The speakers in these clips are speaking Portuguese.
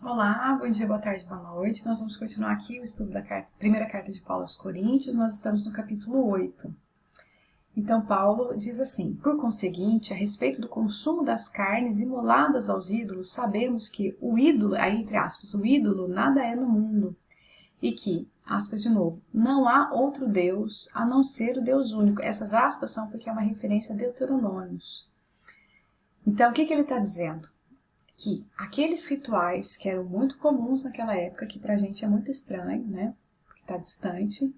Olá, bom dia, boa tarde, boa noite. Nós vamos continuar aqui o estudo da primeira carta de Paulo aos Coríntios. Nós estamos no capítulo 8. Então, Paulo diz assim: por conseguinte, a respeito do consumo das carnes imoladas aos ídolos, sabemos que o ídolo, aí entre aspas, o ídolo nada é no mundo. E que, aspas de novo, não há outro Deus a não ser o Deus único. Essas aspas são porque é uma referência a Deuteronômios. Então, o que ele está dizendo? Que aqueles rituais que eram muito comuns naquela época, que pra gente é muito estranho, né? Porque está distante,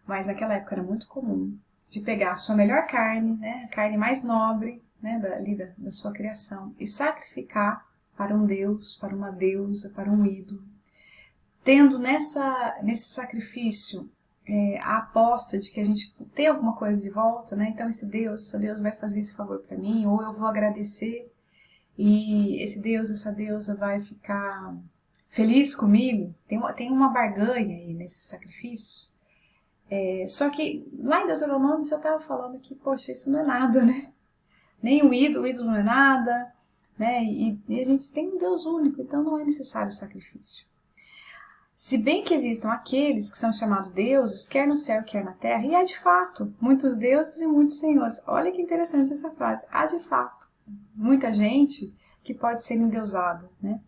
mas naquela época era muito comum, de pegar a sua melhor carne, né? A carne mais nobre, né? Da sua criação, e sacrificar para um deus, para uma deusa, para um ídolo. Tendo nesse sacrifício a aposta de que a gente tem alguma coisa de volta, né? Então essa deusa vai fazer esse favor para mim, ou eu vou agradecer. E esse Deus, essa deusa vai ficar feliz comigo. Tem uma barganha aí nesses sacrifícios. Só que lá em Deuteronômio já estava falando que, poxa, isso não é nada, né? Nem o ídolo não é nada, né? E a gente tem um Deus único, então não é necessário o sacrifício. Se bem que existam aqueles que são chamados deuses, quer no céu, quer na terra, e há de fato muitos deuses e muitos senhores. Olha que interessante essa frase, há de fato muita gente que pode ser endeusada, né?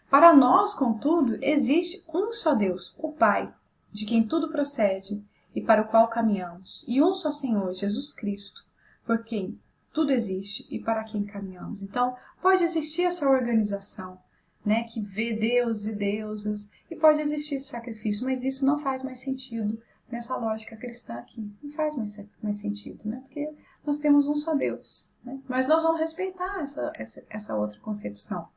Para nós, contudo, existe um só Deus, o Pai, de quem tudo procede e para o qual caminhamos, e um só Senhor, Jesus Cristo, por quem tudo existe e para quem caminhamos. Então, pode existir essa organização, né, que vê deuses e deusas, e pode existir esse sacrifício, mas isso não faz mais sentido nessa lógica cristã aqui. Não faz mais sentido, né? Porque nós temos um só Deus, né? Mas nós vamos respeitar essa outra concepção.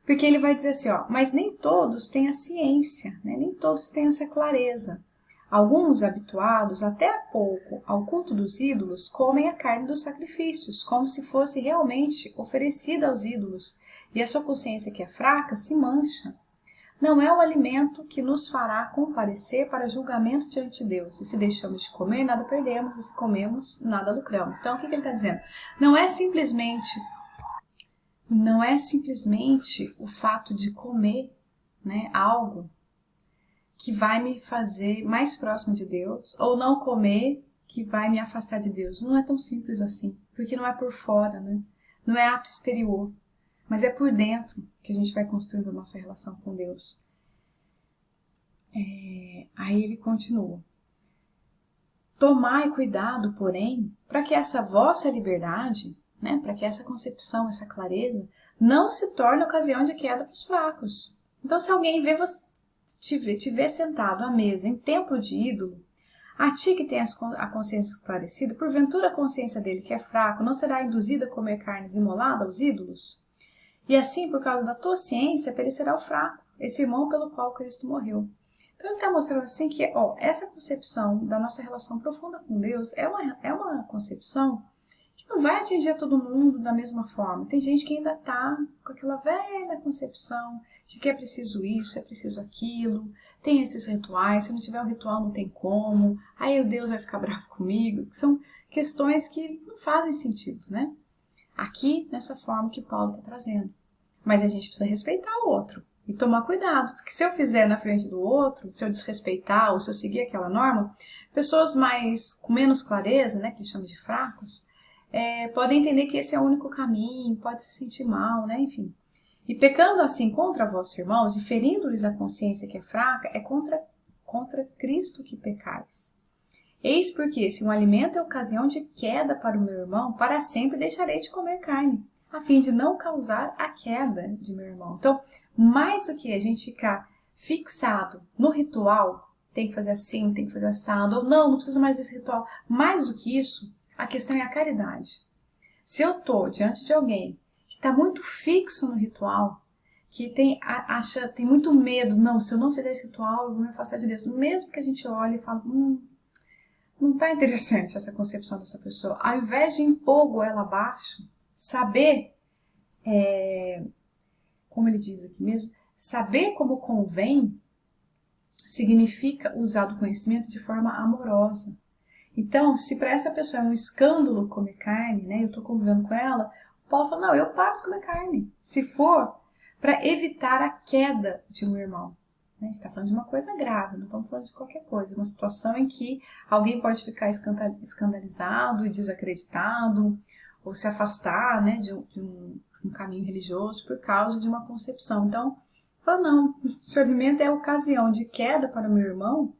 Porque ele vai dizer assim, ó, mas nem todos têm a ciência, né? Nem todos têm essa clareza. Alguns, habituados até há pouco ao culto dos ídolos, comem a carne dos sacrifícios, como se fosse realmente oferecida aos ídolos, e a sua consciência, que é fraca, se mancha. Não é o alimento que nos fará comparecer para julgamento diante de Deus. E se deixamos de comer, nada perdemos, e se comemos, nada lucramos. Então, o que ele está dizendo? Não é simplesmente o fato de comer, né, algo que vai me fazer mais próximo de Deus, ou não comer que vai me afastar de Deus. Não é tão simples assim, porque não é por fora, né? Não é ato exterior, mas é por dentro que a gente vai construindo a nossa relação com Deus. Aí ele continua. Tomai cuidado, porém, para que essa vossa liberdade, né, para que essa concepção, essa clareza, não se torne ocasião de queda para os fracos. Então, se alguém te vê sentado à mesa em templo de ídolo, a ti que tem a consciência esclarecida, porventura a consciência dele que é fraco não será induzida a comer carnes imoladas aos ídolos? E assim, por causa da tua ciência, perecerá o fraco, esse irmão pelo qual Cristo morreu. Então ele está mostrando assim que essa concepção da nossa relação profunda com Deus é uma concepção que não vai atingir todo mundo da mesma forma. Tem gente que ainda está com aquela velha concepção de que é preciso isso, é preciso aquilo, tem esses rituais, se não tiver o ritual não tem como, aí o Deus vai ficar bravo comigo. São questões que não fazem sentido, né? Aqui, nessa forma que Paulo está trazendo. Mas a gente precisa respeitar o outro e tomar cuidado, porque se eu fizer na frente do outro, se eu desrespeitar ou se eu seguir aquela norma, pessoas com menos clareza, né, que eles chamam de fracos, podem entender que esse é o único caminho, pode se sentir mal, né, enfim. E pecando assim contra vossos irmãos e ferindo-lhes a consciência que é fraca, é contra Cristo que pecais. Eis porque, se um alimento é ocasião de queda para o meu irmão, para sempre deixarei de comer carne, a fim de não causar a queda de meu irmão. Então, mais do que a gente ficar fixado no ritual, tem que fazer assim, tem que fazer assado, ou não precisa mais desse ritual. Mais do que isso, a questão é a caridade. Se eu estou diante de alguém que está muito fixo no ritual, que tem muito medo, não, se eu não fizer esse ritual, eu vou me afastar de Deus. Mesmo que a gente olhe e fale, não está interessante essa concepção dessa pessoa. Ao invés de impor ela abaixo, saber, como ele diz aqui mesmo, saber como convém, significa usar do conhecimento de forma amorosa. Então, se para essa pessoa é um escândalo comer carne, né, eu estou convivendo com ela, o Paulo fala, não, eu paro de comer carne. Se for para evitar a queda de um irmão. A gente está falando de uma coisa grave, não estamos falando de qualquer coisa. Uma situação em que alguém pode ficar escandalizado e desacreditado, ou se afastar, né, de um caminho religioso por causa de uma concepção. Então, fala, não, se o alimento é ocasião de queda para o meu irmão,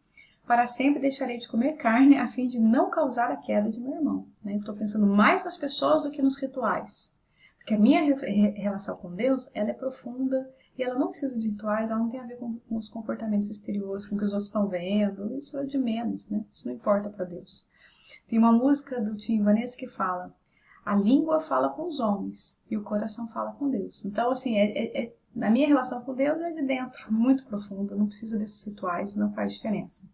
para sempre deixarei de comer carne a fim de não causar a queda de meu irmão. Estou pensando mais nas pessoas do que nos rituais. Porque a minha relação com Deus, ela é profunda e ela não precisa de rituais, ela não tem a ver com os comportamentos exteriores, com o que os outros estão vendo, isso é de menos, né? Isso não importa para Deus. Tem uma música do Tim Vanessa que fala: a língua fala com os homens e o coração fala com Deus. Então, assim, a minha relação com Deus é de dentro, muito profunda, não precisa desses rituais, não faz diferença.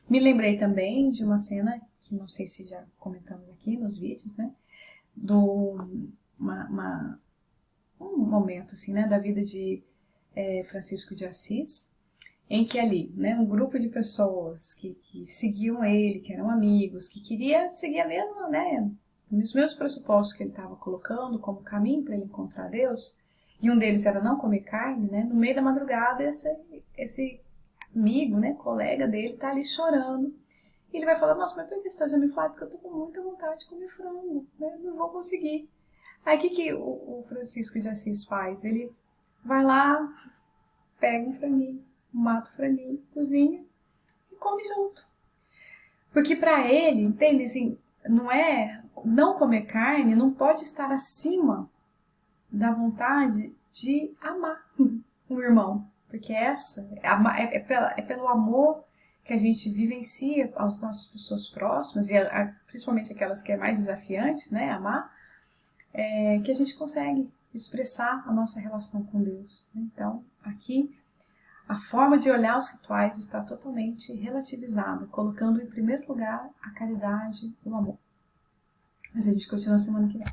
Me lembrei também de uma cena, que não sei se já comentamos aqui nos vídeos, né? Um momento, assim, né, da vida de Francisco de Assis, em que ali, né, um grupo de pessoas que seguiam ele, que eram amigos, que queria seguir a mesma, né, os mesmos pressupostos que ele estava colocando como caminho para ele encontrar Deus, e um deles era não comer carne, né, no meio da madrugada esse amigo, né, colega dele, está ali chorando, e ele vai falar: nossa, mas por que você está me falando? Porque eu estou com muita vontade de comer frango, né, não vou conseguir. Aí o que o Francisco de Assis faz? Ele vai lá, pega um franguinho, mata o franguinho, cozinha e come junto. Porque para ele, entende, assim, não comer carne não pode estar acima da vontade de amar um irmão. Porque é pelo amor que a gente vivencia às nossas pessoas próximas, e principalmente aquelas que é mais desafiante, né, amar, que a gente consegue expressar a nossa relação com Deus. Então, aqui, a forma de olhar os rituais está totalmente relativizada, colocando em primeiro lugar a caridade e o amor. Mas a gente continua semana que vem.